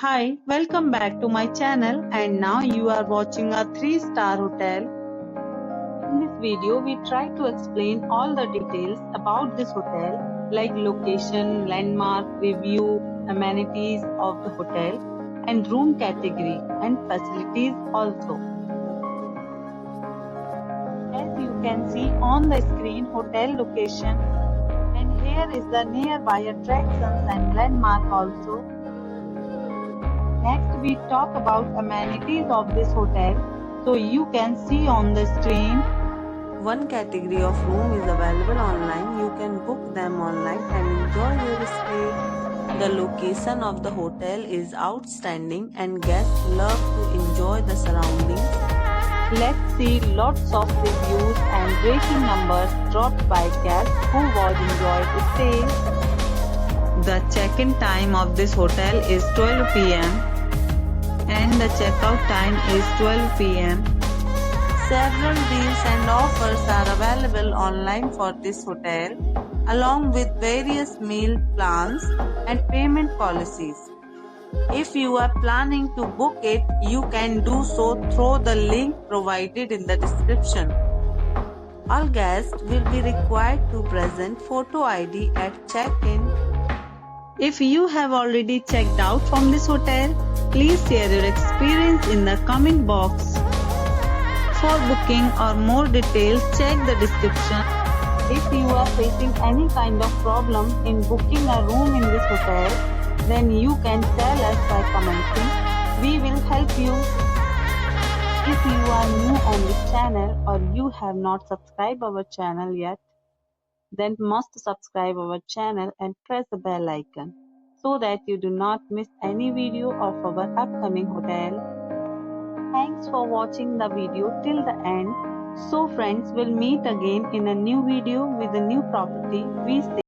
Hi, welcome back to my channel, and now you are watching a 3-star hotel. In this video, we try to explain all the details about this hotel like location, landmark, review, amenities of the hotel and room category and facilities also. As you can see on the screen, hotel location, and here is the nearby attractions and landmark also. Next, we talk about amenities of this hotel. So you can see on the screen. One category of room is available online. You can book them online and enjoy your stay. The location of the hotel is outstanding and guests love to enjoy the surroundings. Let's see lots of reviews and rating numbers dropped by guests who was enjoyed stay. The check-in time of this hotel is 12 p.m. and the checkout time is 12 p.m. Several deals and offers are available online for this hotel, along with various meal plans and payment policies. If you are planning to book it, you can do so through the link provided in the description. All guests will be required to present photo ID at check-in. If you have already checked out from this hotel, please share your experience in the comment box. For booking or more details, check the description. If you are facing any kind of problem in booking a room in this hotel, then you can tell us by commenting. We will help you. If you are new on this channel or you have not subscribed our channel yet, then must subscribe our channel and press the bell icon so that you do not miss any video of our upcoming hotel. Thanks for watching the video till the end. So friends, will meet again in a new video with a new property. We stay